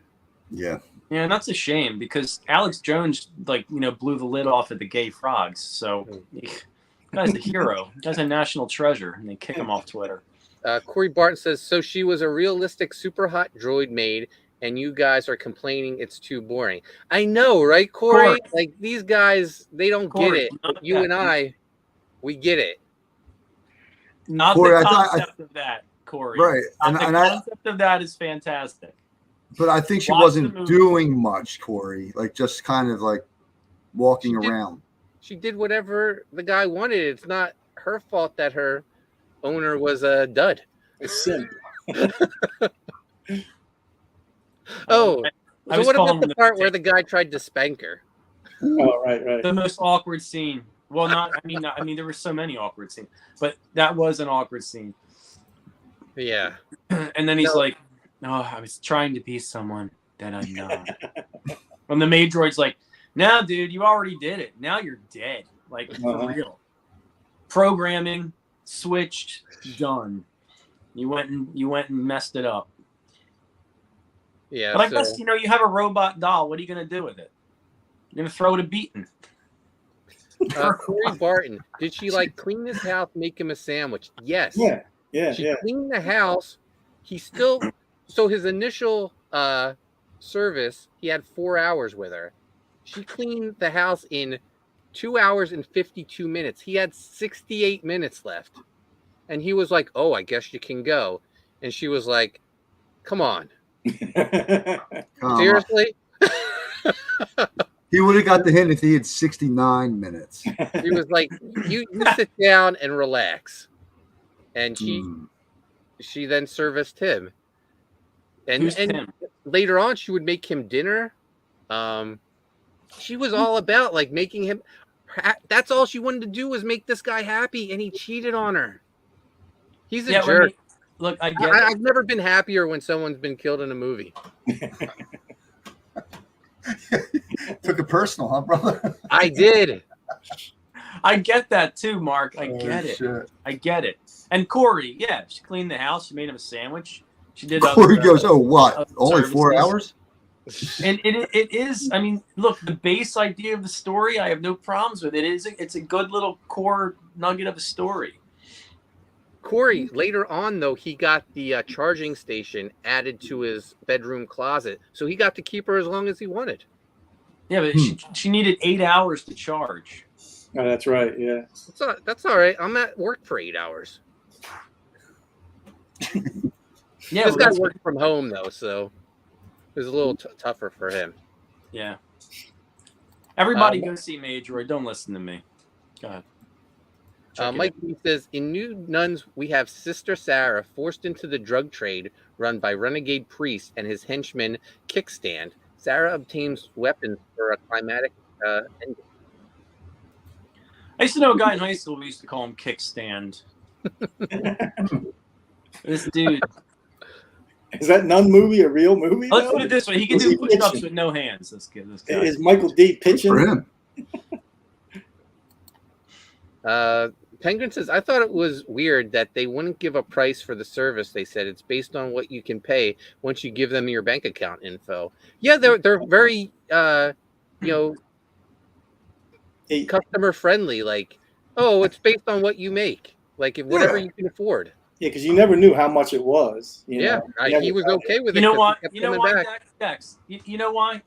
Yeah. Yeah, and that's a shame because Alex Jones, blew the lid off at the gay frogs. So, guy's a hero. Guy's a national treasure, and they kick him off Twitter. Corey Barton says, so she was a realistic, super hot droid maid, and you guys are complaining it's too boring. I know, right, Corey? Like, these guys, they don't get it. But you and I, we get it. Not Corey, the concept of that, Corey. Right. And the concept of that is fantastic. But I think she wasn't doing much, Corey. Like, just kind of like walking around. She did whatever the guy wanted. It's not her fault that her owner was a dud. A simp. So what about the part where the guy tried to spank her? Oh, right. The most awkward scene. Well, I mean, there were so many awkward scenes, but that was an awkward scene. Yeah. And then he's No. like, "No, I was trying to be someone that I'm not." And the Maid Droid's like, "No, dude, you already did it. Now you're dead. Like for real. Programming switched, done. You went and messed it up." Yeah. But I guess you have a robot doll. What are you gonna do with it? You're gonna throw it a beating. Corey Barton, did she like clean his house, make him a sandwich? Yes. She cleaned the house. He still, so his initial service, he had 4 hours with her. She cleaned the house in 2 hours and 52 minutes. He had 68 minutes left. And he was like, "Oh, I guess you can go." And she was like, "Come on. Seriously?" He would have got the hint if he had 69 minutes. He was like, you sit down and relax. And she then serviced him. And Tim? Later on, she would make him dinner. She was all about like making him. That's all she wanted to do was make this guy happy, and he cheated on her. He's a jerk. Look, I get I've never been happier when someone's been killed in a movie. Took it personal, huh, brother? I did. I get that too, Mark. I get it. Shit. I get it. And Corey, yeah, she cleaned the house. She made him a sandwich. She did. Corey goes, "Oh, what? Only 4 hours?" And it is. I mean, look, the base idea of the story, I have no problems with it. It's a good little core nugget of a story. Corey, later on, though, he got the charging station added to his bedroom closet, so he got to keep her as long as he wanted. Yeah, but she needed 8 hours to charge. Oh, that's right. Yeah. That's all right. I'm at work for 8 hours. Yeah, this guy worked from home, though, so it was a little tougher for him. Yeah. Everybody go see Maid Droid. Don't listen to me. Go ahead. Mike B says, in New Nuns, we have Sister Sarah forced into the drug trade run by renegade priest and his henchman Kickstand. Sarah obtains weapons for a climatic ending. I used to know a guy in high school. We used to call him Kickstand. This dude. Is that Nun movie a real movie? Let's put it this way: he can do push-ups with no hands. This guy. Is Michael D pitching? For him. Penguin says, I thought it was weird that they wouldn't give a price for the service. They said it's based on what you can pay once you give them your bank account info. Yeah, they're very customer friendly. Like, oh, it's based on what you make. Like whatever you can afford. Yeah, because you never knew how much it was. He was okay with it. You know what? You know why, Dex? You know why?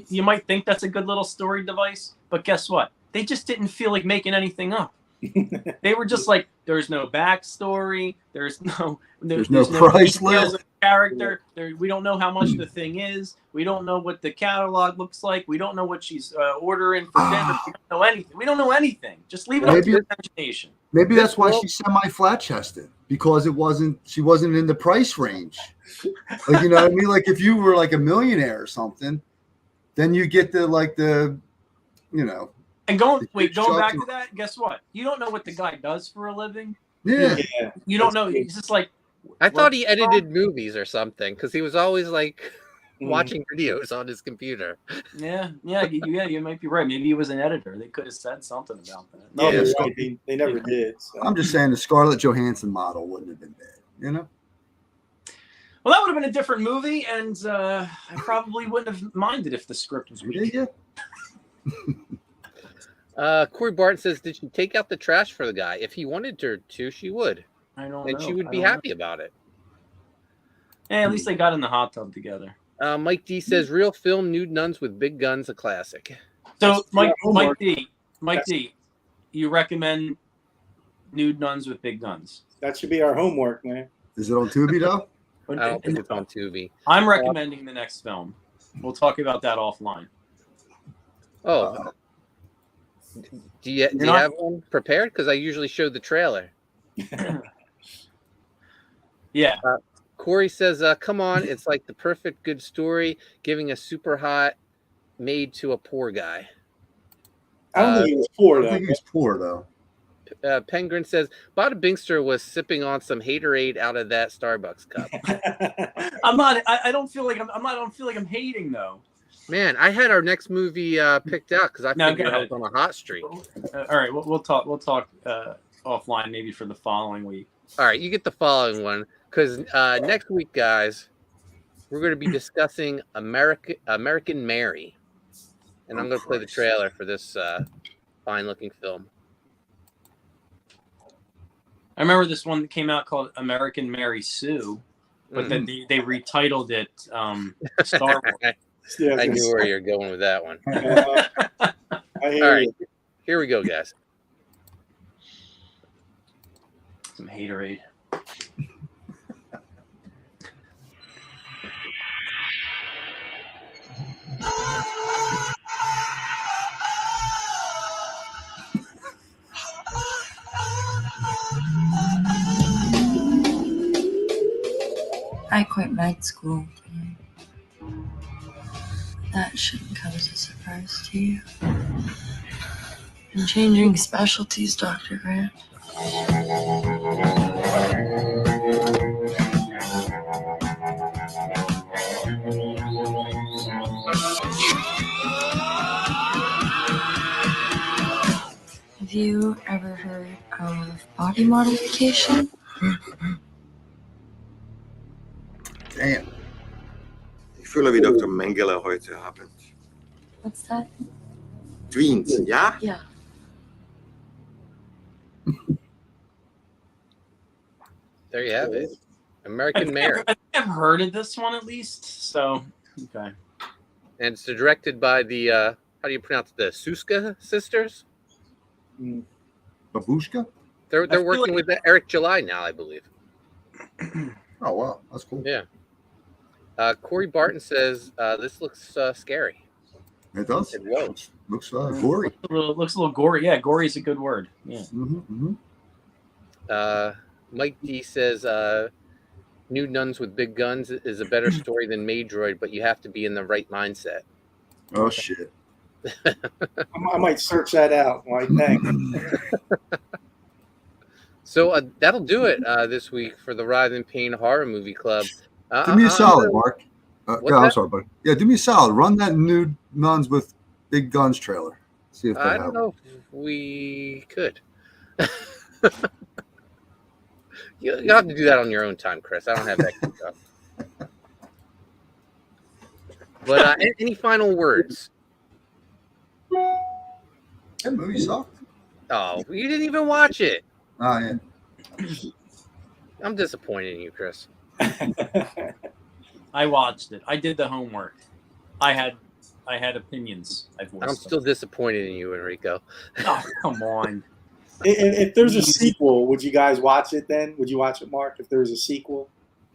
You might think that's a good little story device, but guess what? They just didn't feel like making anything up. They were just like, there's no backstory, there's no price list of character. We don't know how much the thing is. We don't know what the catalog looks like. We don't know what she's ordering for dinner. We don't know anything. We don't know anything. Just leave it up to your imagination. Maybe that's why she's semi-flat chested, because she wasn't in the price range. Like, you know what I mean? Like if you were like a millionaire or something, then you get And going back to that, guess what? You don't know what the guy does for a living. Yeah. You don't know. He's just like. I thought he edited movies or something because he was always like watching videos on his computer. Yeah, you might be right. Maybe he was an editor. They could have said something about that. No, right. They never did. So. I'm just saying the Scarlett Johansson model wouldn't have been bad, you know? Well, that would have been a different movie, and I probably wouldn't have minded if the script was weak. Yeah. Corey Barton says, did she take out the trash for the guy? If he wanted her to, she would. I don't know. And she would be happy about it. Yeah, at least they got in the hot tub together. Mike D says, real film, Nude Nuns with Big Guns, a classic. So, Mike D, you recommend Nude Nuns with Big Guns? That should be our homework, man. Is it on Tubi, though? I don't think it's on Tubi. I'm recommending the next film. We'll talk about that offline. Oh. Do you have one prepared? Because I usually show the trailer. Yeah. Corey says, come on, it's like the perfect good story, giving a super hot maid to a poor guy. I don't think he was poor, though. I think he was poor, though. Penguin says Bada Binkster was sipping on some haterade out of that Starbucks cup. I'm not. I don't feel like I'm not. I don't feel like I'm hating though. Man, I had our next movie picked out because I No, figured go I was on a hot streak. All right, we'll talk. We'll talk offline maybe for the following week. All right, you get the following one because next week, guys, we're going to be discussing American Mary, and I'm going to play the trailer for this fine-looking film. I remember this one that came out called American Mary Sue, but then they retitled it Star Wars. Yeah, I knew where you're going with that one. I hear All right, you. here we go, guys. Some haterade. I quit med school today. That shouldn't come as a surprise to you. I'm changing specialties, Dr. Grant. Have you ever heard of body modification? Damn. Ik voel wie Dr. Mengele heute Abend. What's that? Twins, ja? Yeah. There you have it. American Mary. I've heard of this one at least. So okay. And it's directed by the how do you pronounce it? The Suska sisters? Babushka? They're working with Eric July now, I believe. Oh wow, that's cool. Yeah. Corey Barton says this looks scary. It does. It was. Looks gory. Looks a little gory. Yeah, gory is a good word. Yeah. Mm-hmm, mm-hmm. Mike D says New Nuns with Big Guns is a better story than Maid Droid, but you have to be in the right mindset. Oh shit. I might search that out. Like, thanks. So that'll do it this week for the Writhe Payne Horror Movie Club. Do me a solid, Mark. What's I'm that? sorry, buddy. Yeah, do me a solid. Run that New Nuns with Big Guns trailer. See if that I don't know if we could. You'll have to do that on your own time, Chris. I don't have that stuff. But any final words? That movie sucked. Oh, you didn't even watch it. Oh yeah. I'm disappointed in you, Chris. I watched it. I did the homework. I had opinions. I'm still disappointed in you, Enrico. Oh, come on. If there's a sequel, would you guys watch it then? Would you watch it, Mark, if there was a sequel?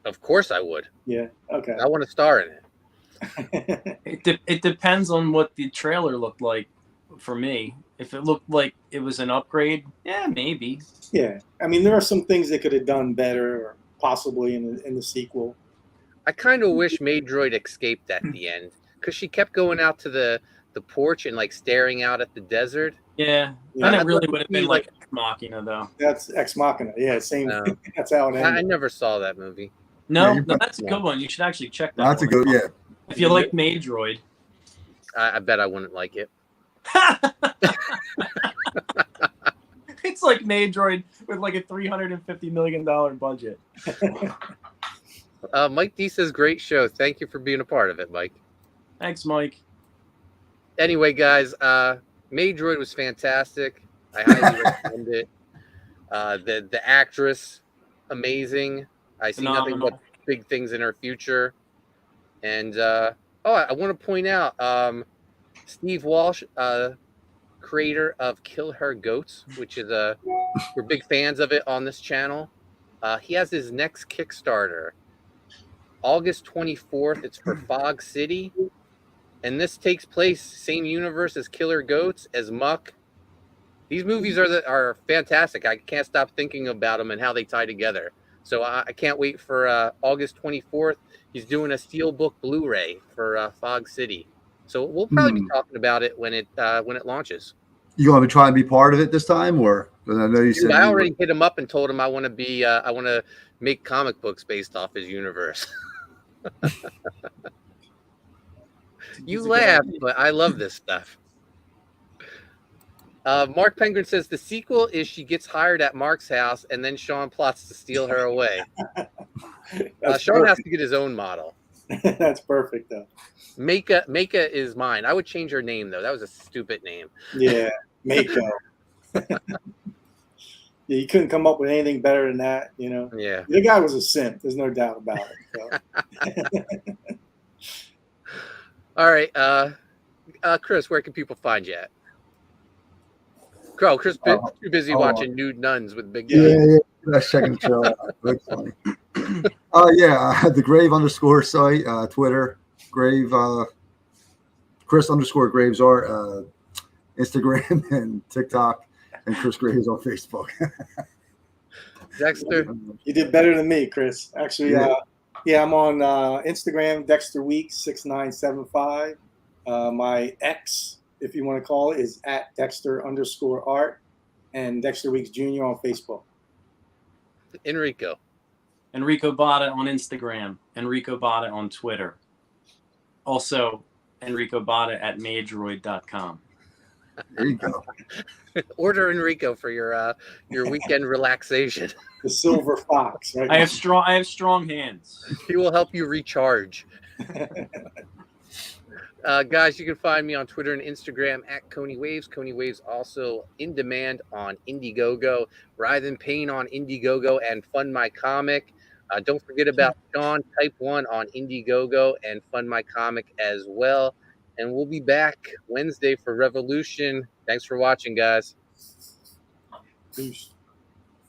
Of course I would. Yeah, okay. I want to star in it. It depends on what the trailer looked like for me. If it looked like it was an upgrade, yeah, maybe. Yeah, I mean, there are some things they could have done better, or possibly in the sequel. I kind of wish Maid Droid escaped at the end because she kept going out to the porch and like staring out at the desert. Yeah, Yeah. then it really would have been like Ex Machina, though. That's Ex Machina. Yeah, same. No. That's how it I ended. never saw that movie. No, Yeah, no, that's a good one. You should actually check that. That's a one. good. Yeah. If you like Maid Droid. I bet I wouldn't like it. It's like Maid Droid with like a $350 million budget. Mike D says, great show. Thank you for being a part of it, Mike. Thanks, Mike. Anyway, guys, Maid Droid was fantastic. I highly recommend it. The actress, amazing. I see nothing but big things in her future. And I want to point out Steve Walsh, creator of Kill Her Goats, which is we're big fans of it on this channel. He has his next Kickstarter, August 24th. It's for Fog City, and this takes place same universe as Killer Goats, as Muck. These movies are fantastic. I can't stop thinking about them and how they tie together. So I can't wait for August 24th. He's doing a Steelbook Blu-ray for Fog City. So we'll probably be talking about it when it launches. You going to try and be part of it this time, or? Because I know you Dude, said I you already hit him up and told him I want to be. I want to make comic books based off his universe. You It's a good uh, laugh, idea. but I love this stuff. Mark Penguin says the sequel is she gets hired at Mark's house and then Sean plots to steal her away. That's Sean has perfect. to get his own model. That's perfect, though. Maka is mine. I would change her name though. That was a stupid name. Yeah, Mako. Yeah, you couldn't come up with anything better than that, you know. Yeah. The guy was a simp. There's no doubt about it. So. All right. Chris, where can people find you at? Chris too busy watching nude nuns with big guns. Yeah. That's checking the show out. That's funny. The Grave _ site, Twitter, Grave, Chris_Graves art, Instagram and TikTok, and Chris Graves on Facebook. Dexter, You did better than me, Chris. Actually, I'm on Instagram, Dexter Weeks 6975. My X, if you want to call it, is at Dexter_art, and Dexter Weeks Jr. on Facebook. Enrico Botta on Instagram. Enrico Botta on Twitter. Also, Enrico Botta at maidroid.com. There you go. Order Enrico for your weekend relaxation. The Silver Fox, right? I have strong hands. He will help you recharge. Guys, you can find me on Twitter and Instagram at Koni Waves. Koni Waves also in demand on Indiegogo. Writhe Payne on Indiegogo and Fund My Comic. Don't forget about Sean Type 1 on Indiegogo and Fund My Comic as well. And we'll be back Wednesday for Revolution. Thanks for watching, guys. Peace.